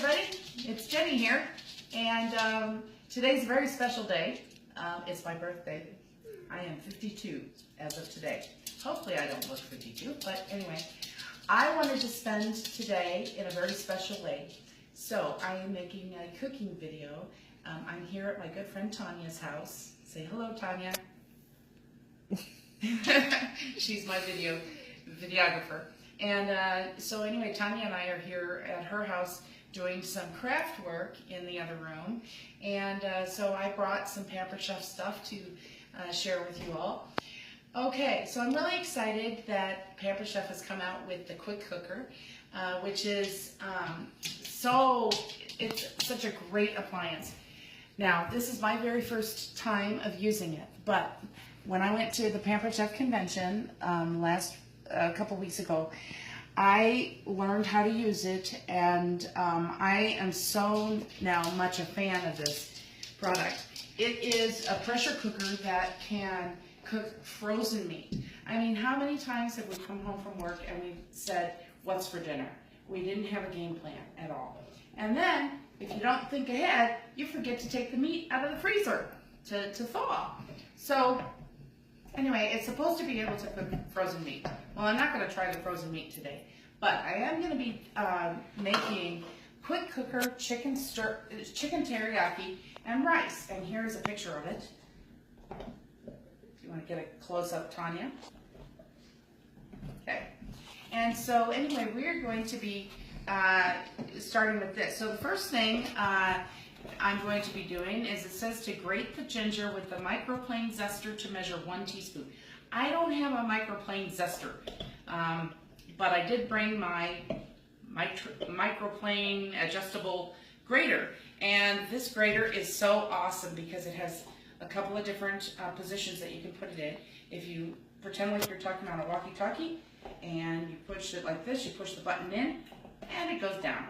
everybody, it's Jenny here, and today's a very special day. It's my birthday. I am 52 as of today. Hopefully I don't look 52, but anyway, I wanted to spend today in a very special way. So I am making a cooking video. I'm here at my good friend Tonya's house. Say hello, Tonya. She's my videographer. And so anyway, Tonya and I are here at her house doing some craft work in the other room. And so I brought some Pampered Chef stuff to share with you all. Okay, so I'm really excited that Pampered Chef has come out with the Quick Cooker, which is it's such a great appliance. Now, this is my very first time of using it, but when I went to the Pampered Chef convention a couple weeks ago, I learned how to use it, and I am so now much a fan of this product. It is a pressure cooker that can cook frozen meat. I mean, how many times have we come home from work and we said, what's for dinner? We didn't have a game plan at all. And then, if you don't think ahead, you forget to take the meat out of the freezer to thaw. So, anyway, it's supposed to be able to cook frozen meat. Well, I'm not going to try the frozen meat today, but I am going to be making Quick Cooker chicken teriyaki and rice. And here's a picture of it. If you want to get a close-up, Tonya. Okay. And so, anyway, we're going to be starting with this. So the first thing I'm going to be doing is it says to grate the ginger with the microplane zester to measure 1 teaspoon. I don't have a microplane zester, but I did bring my microplane adjustable grater, and this grater is so awesome because it has a couple of different positions that you can put it in. If you pretend like you're talking on a walkie-talkie and you push it like this, you push the button in, and it goes down.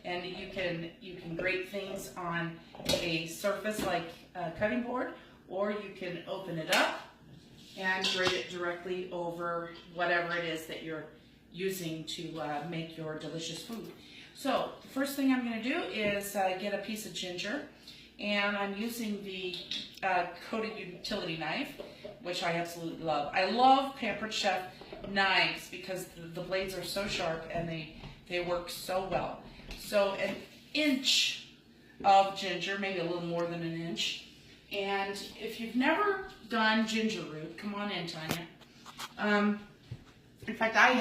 And you can grate things on a surface like a cutting board, or you can open it up and grate it directly over whatever it is that you're using to make your delicious food. So the first thing I'm going to do is get a piece of ginger, and I'm using the coated utility knife, which I absolutely love. I love Pampered Chef knives because the blades are so sharp and they work so well. So an inch of ginger, maybe a little more than an inch. And if you've never done ginger root, come on in, Tonya. In fact, I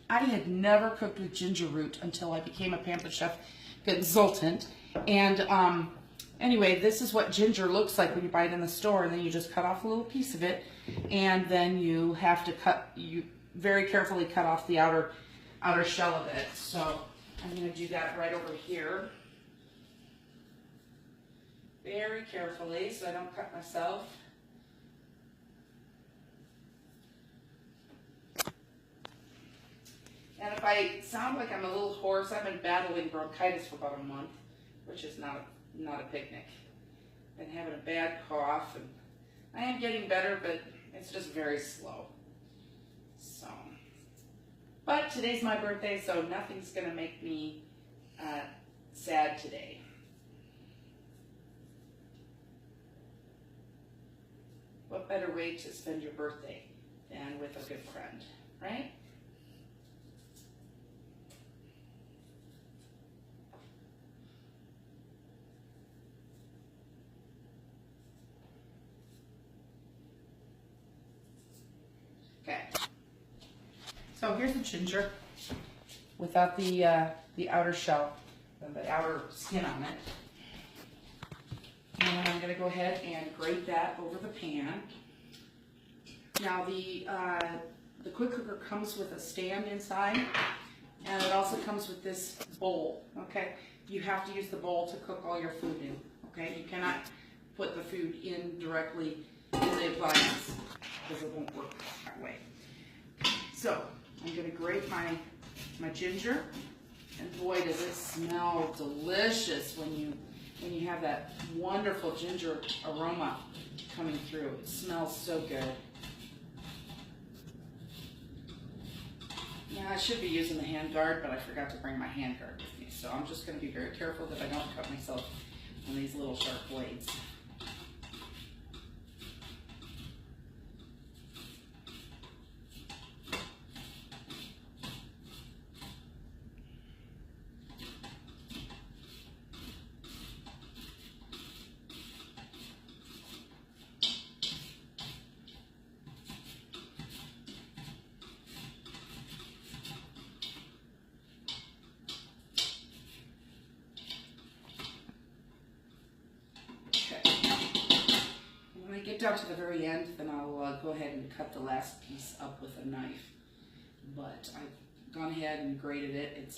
had never cooked with ginger root until I became a Pampered Chef consultant. And anyway, this is what ginger looks like when you buy it in the store, and then you just cut off a little piece of it, and then you have to very carefully cut off the outer shell of it. So I'm going to do that right over here, very carefully so I don't cut myself. And if I sound like I'm a little hoarse, I've been battling bronchitis for about a month, which is not a picnic. Been having a bad cough, and I am getting better, but it's just very slow. So, but today's my birthday, so nothing's going to make me sad today. What better way to spend your birthday than with a good friend, right? Okay. So here's the ginger without the outer shell, the outer skin on it. And I'm going to go ahead and grate that over the pan. Now the Quick Cooker comes with a stand inside, and it also comes with this bowl. Okay, you have to use the bowl to cook all your food in. Okay, you cannot put the food in directly in the appliance because it won't work that way. So I'm going to grate my ginger, and boy, does it smell delicious when you have that wonderful ginger aroma coming through. It smells so good. Yeah, I should be using the hand guard, but I forgot to bring my hand guard with me. so I'm just going to be very careful that I don't cut myself on these little sharp blades. Get down to the very end, then I'll go ahead and cut the last piece up with a knife. But I've gone ahead and grated it. It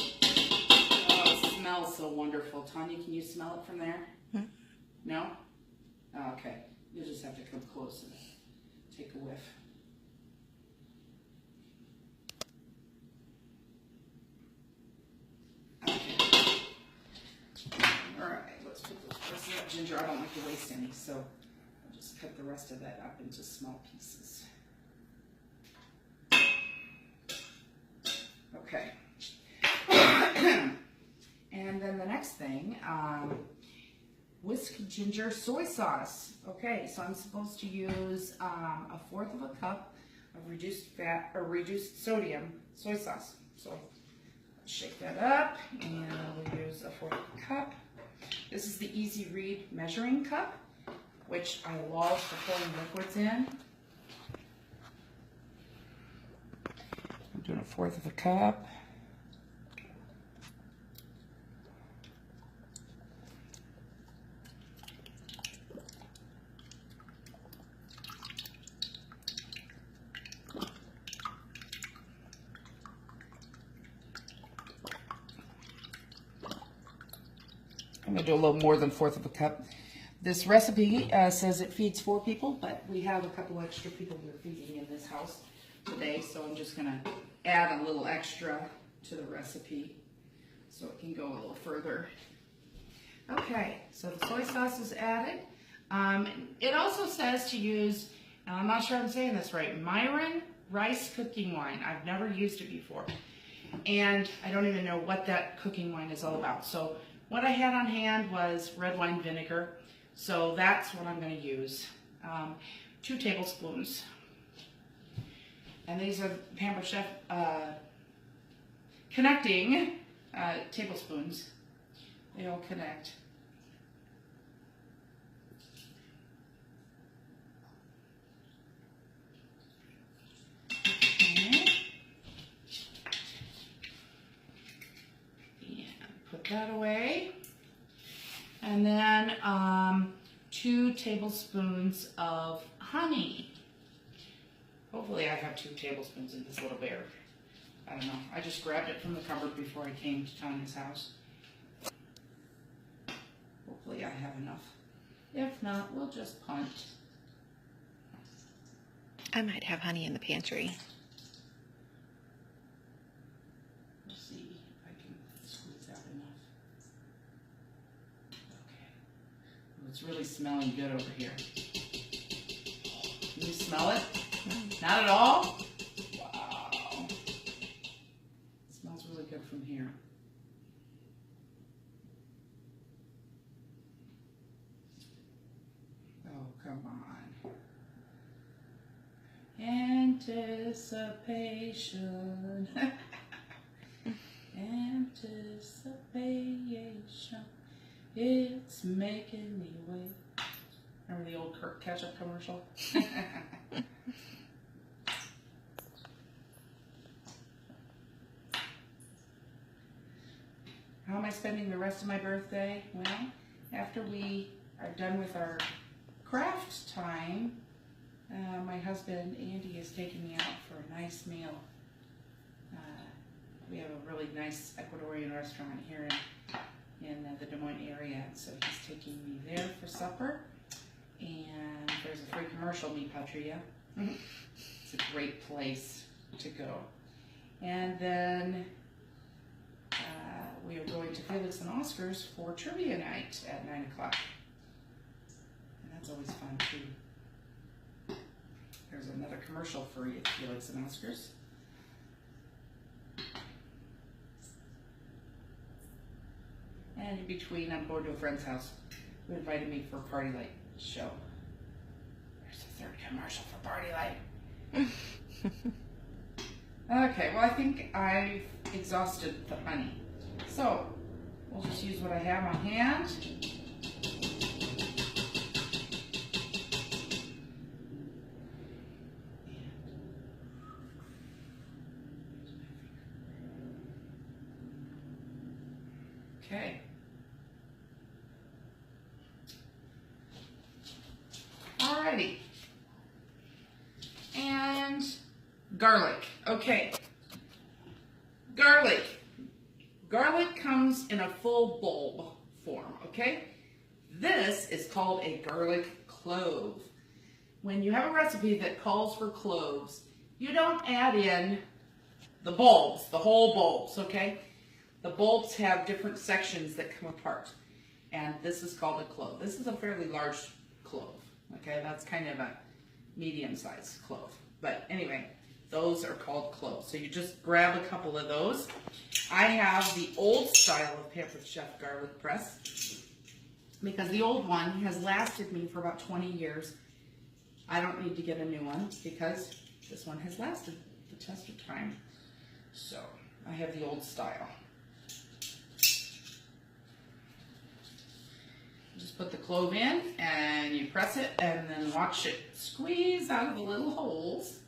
smells so wonderful. Tonya, can you smell it from there? Hmm? No? Oh, okay. You'll just have to come close and take a whiff. Okay. All right, let's put the rest of that ginger. I don't like to waste any, so just cut the rest of that up into small pieces. Okay. And then the next thing, whisk ginger soy sauce. Okay, so I'm supposed to use 1/4 of a cup of reduced fat or reduced sodium soy sauce. So shake that up, and we'll use 1/4 cup. This is the Easy Read measuring cup, which I love for pouring liquids in. I'm doing 1/4 of a cup. I'm going to do a little more than 1/4 of a cup. This recipe says it feeds 4 people, but we have a couple extra people we're feeding in this house today, so I'm just going to add a little extra to the recipe so it can go a little further. Okay, so the soy sauce is added. It also says to use, and I'm not sure I'm saying this right, Myron rice cooking wine. I've never used it before, and I don't even know what that cooking wine is all about. So what I had on hand was red wine vinegar. So that's what I'm going to use. 2 tablespoons. And these are Pampered Chef connecting tablespoons. They all connect. Okay. And put that away. And then 2 tablespoons of honey. Hopefully I have 2 tablespoons in this little bear. I don't know. I just grabbed it from the cupboard before I came to Tonya's house. Hopefully I have enough. If not, we'll just punt. I might have honey in the pantry. We'll see if I can squeeze out enough. Okay. Oh, it's really smelling good over here. Can you smell it? Not at all? Wow. It smells really good from here. Oh, come on. Anticipation. Anticipation. It's making me wait. Remember the old Kirk ketchup commercial? How am I spending the rest of my birthday? Well, after we are done with our craft time, my husband Andy is taking me out for a nice meal. We have a really nice Ecuadorian restaurant here in the Des Moines area, so he's taking me there for supper. And there's a free commercial, Mi Patria. It's a great place to go. And then we are going to Felix and Oscar's for trivia night at 9 o'clock. And that's always fun too. There's another commercial for you at Felix and Oscar's. And in between, I'm going to a friend's house who invited me for a party light show. There's the third commercial for party light. Okay, well, I think I've exhausted the honey. So, we'll just use what I have on hand. Okay. Alrighty. And garlic. Okay. Garlic. Garlic comes in a full bulb form, okay? This is called a garlic clove. When you have a recipe that calls for cloves, you don't add in the bulbs, the whole bulbs, okay? The bulbs have different sections that come apart, and this is called a clove. This is a fairly large clove, okay? That's kind of a medium-sized clove. But anyway, those are called cloves. So you just grab a couple of those. I have the old style of Pampered Chef garlic press because the old one has lasted me for about 20 years. I don't need to get a new one because this one has lasted the test of time. So I have the old style. Just put the clove in and you press it and then watch it squeeze out of the little holes.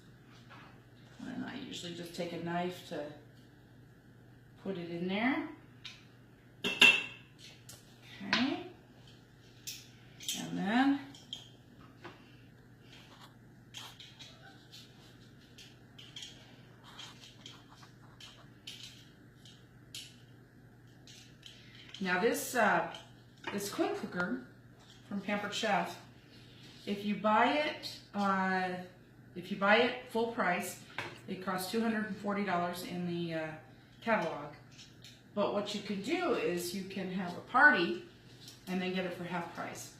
And I usually just take a knife to put it in there. Okay. And then now this quick cooker from Pampered Chef, if you buy it full price, it costs $240 in the catalog. But what you can do is you can have a party and then get it for half price.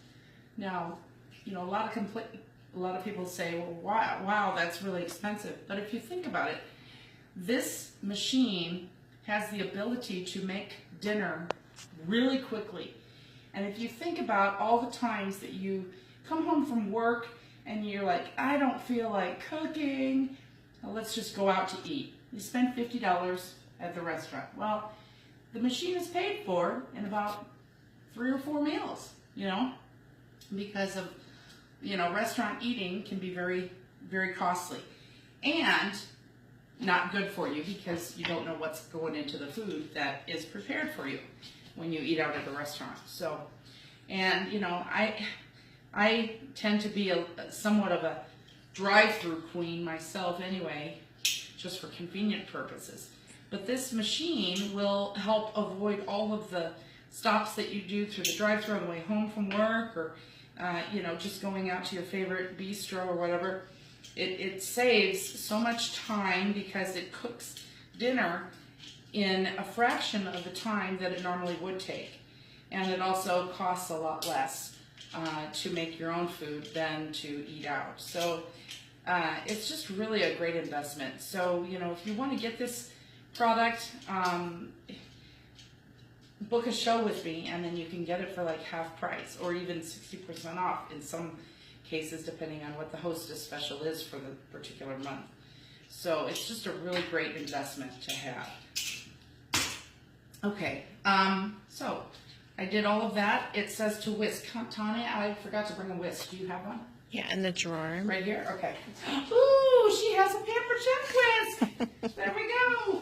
Now, you know, a lot of people say, well, wow, that's really expensive. But if you think about it, this machine has the ability to make dinner really quickly. And if you think about all the times that you come home from work and you're like, I don't feel like cooking, well, let's just go out to eat. You spend $50 at the restaurant. Well, the machine is paid for in about 3 or 4 meals, you know, because of, you know, restaurant eating can be very, very costly and not good for you because you don't know what's going into the food that is prepared for you when you eat out at a restaurant. So, and you know, I tend to be somewhat of a drive-through queen myself anyway, just for convenient purposes. But this machine will help avoid all of the stops that you do through the drive-through on the way home from work, or you know, just going out to your favorite bistro or whatever. It saves so much time because it cooks dinner in a fraction of the time that it normally would take. And it also costs a lot less to make your own food than to eat out. So it's just really a great investment. So, you know, if you want to get this product, book a show with me and then you can get it for like half price or even 60% off in some cases, depending on what the hostess special is for the particular month. So it's just a really great investment to have. Okay, so I did all of that. It says to whisk. Tonya, I forgot to bring a whisk. Do you have one? Yeah, in the drawer. Right here? Okay. Ooh, she has a Pampered Chef whisk. There we go.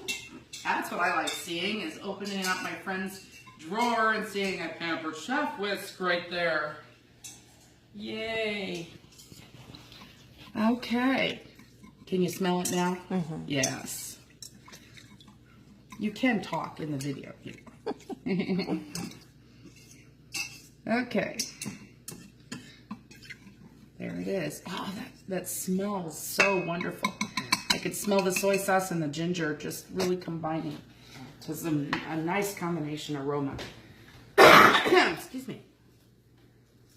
That's what I like seeing, is opening up my friend's drawer and seeing a Pampered Chef whisk right there. Yay. Okay. Can you smell it now? Mm-hmm. Yes. You can talk in the video. Okay. There it is. Oh, that smells so wonderful. I could smell the soy sauce and the ginger just really combining to a nice combination aroma. Excuse me.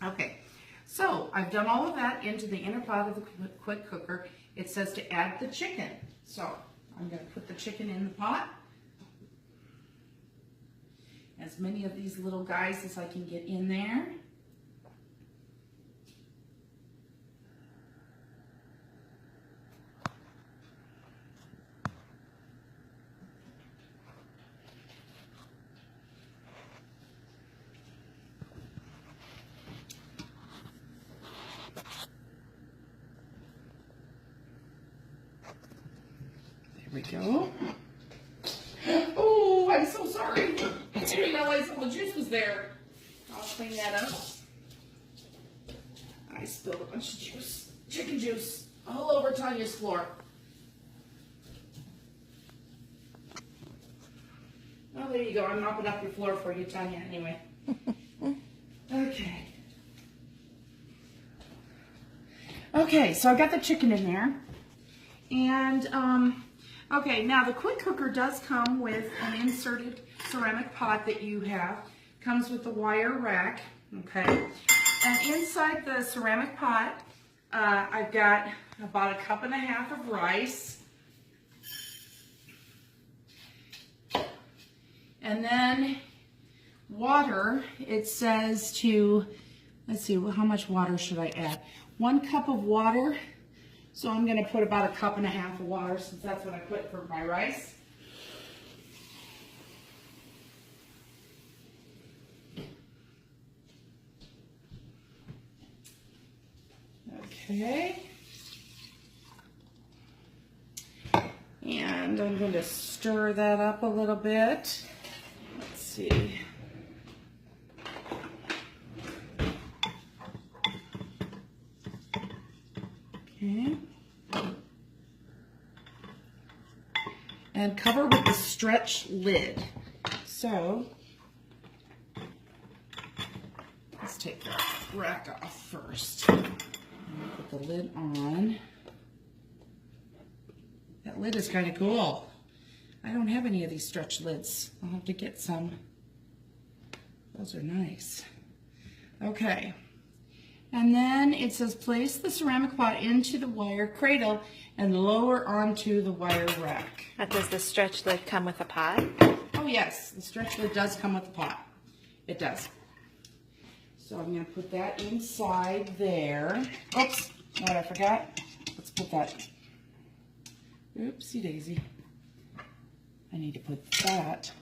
Okay. So I've done all of that into the inner pot of the quick cooker. It says to add the chicken. So I'm going to put the chicken in the pot. as many of these little guys as I can get in there. There we go. Oh, I'm so sorry. I didn't realize all the juice was there. I'll clean that up. I spilled a bunch of juice, chicken juice, all over Tonya's floor. Oh, there you go. I'm mopping up your floor for you, Tonya, anyway. Okay. Okay, so I got the chicken in there. And, okay, now the quick cooker does come with an inserted ceramic pot that you have. Comes with the wire rack, okay? And inside the ceramic pot, I've got about 1.5 cups of rice. And then water, it says to, let's see, how much water should I add? 1 cup of water. So I'm going to put about 1.5 cups of water since that's what I put for my rice. Okay. And I'm going to stir that up a little bit. Let's see. Okay. And cover with the stretch lid. So, let's take the rack off first. Put the lid on. That lid is kind of cool. I don't have any of these stretch lids. I'll have to get some. Those are nice. Okay. And then it says place the ceramic pot into the wire cradle and lower onto the wire rack. Does the stretch lid come with a pot? Oh yes, the stretch lid does come with the pot. It does. So I'm going to put that inside there. Oops, know what I forgot? Let's put that. Oopsie daisy. I need to put that.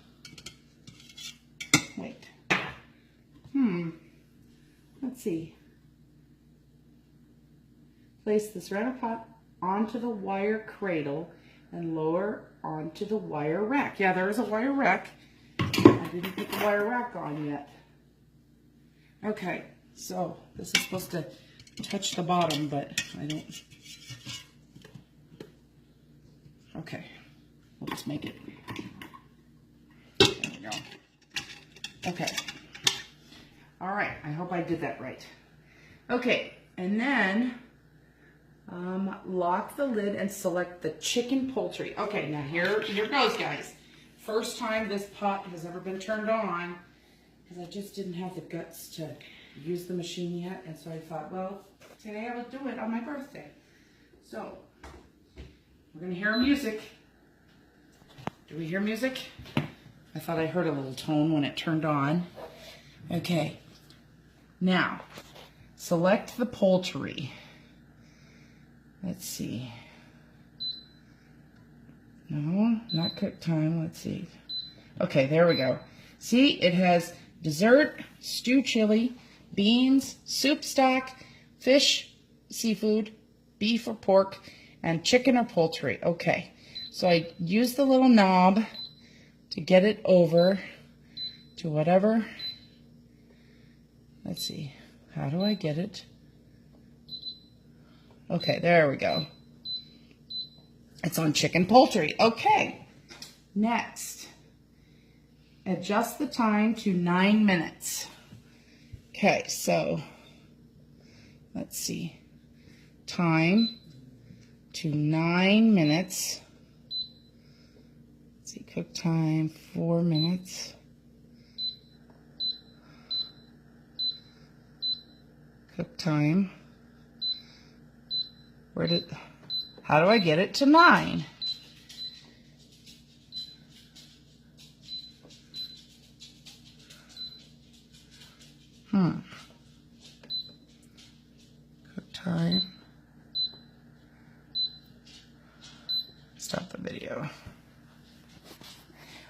Wait. Let's see. Place the ceramic pot onto the wire cradle and lower onto the wire rack. Yeah, there is a wire rack. I didn't put the wire rack on yet. Okay, so this is supposed to touch the bottom, but I don't. Okay, we'll just make it. There we go. Okay. All right, I hope I did that right. Okay, and then lock the lid and select the chicken poultry. Okay, now here goes, guys. First time this pot has ever been turned on, because I just didn't have the guts to use the machine yet, and so I thought, well, today I will do it on my birthday. So, we're going to hear music. Do we hear music? I thought I heard a little tone when it turned on. Okay. Now, select the poultry. Let's see. No, not cook time. Let's see. Okay, there we go. See, it has dessert, stew chili, beans, soup stock, fish, seafood, beef or pork, and chicken or poultry. Okay, so I use the little knob to get it over to whatever. Let's see. How do I get it? Okay, there we go. It's on chicken poultry. Okay, next. Adjust the time to 9 minutes. Okay, so let's see. Time to 9 minutes. Let's see, cook time 4 minutes. Cook time. How do I get it to 9? Cook time. Stop the video.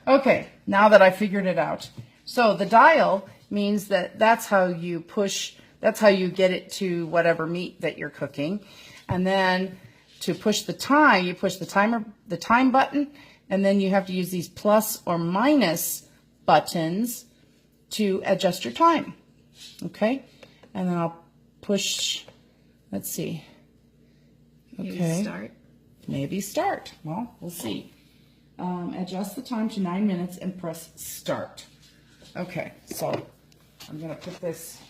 Okay, now that I figured it out. So the dial means that that's how you push, that's how you get it to whatever meat that you're cooking. And then to push the time, you push the time button, and then you have to use these plus or minus buttons to adjust your time. Okay? And then I'll push, let's see. Okay. Maybe start. Maybe start. Well, we'll see. Adjust the time to 9 minutes and press start. Okay, so I'm going to put this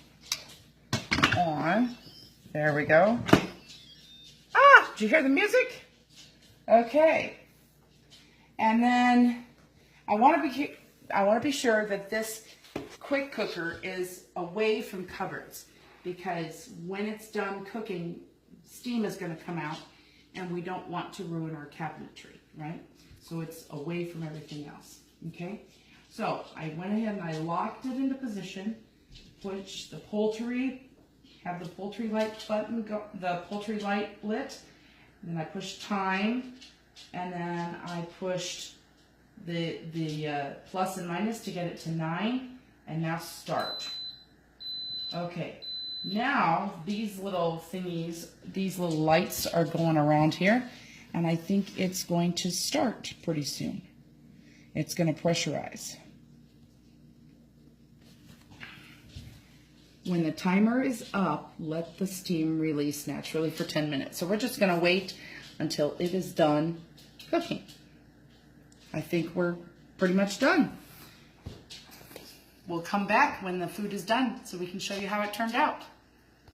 on. There we go. Ah, did you hear the music? Okay. And then I want to be sure that this quick cooker is away from cupboards, because when it's done cooking, steam is going to come out, and we don't want to ruin our cabinetry, right? So it's away from everything else, okay? So I went ahead and I locked it into position, push the poultry, have the poultry light button, the poultry light lit, and then I pushed time, and then I pushed the plus and minus to get it to 9, and now start. Okay, now these little thingies, these little lights are going around here, and I think it's going to start pretty soon. It's going to pressurize. When the timer is up, let the steam release naturally for 10 minutes. So we're just going to wait until it is done cooking. I think we're pretty much done. We'll come back when the food is done so we can show you how it turned out.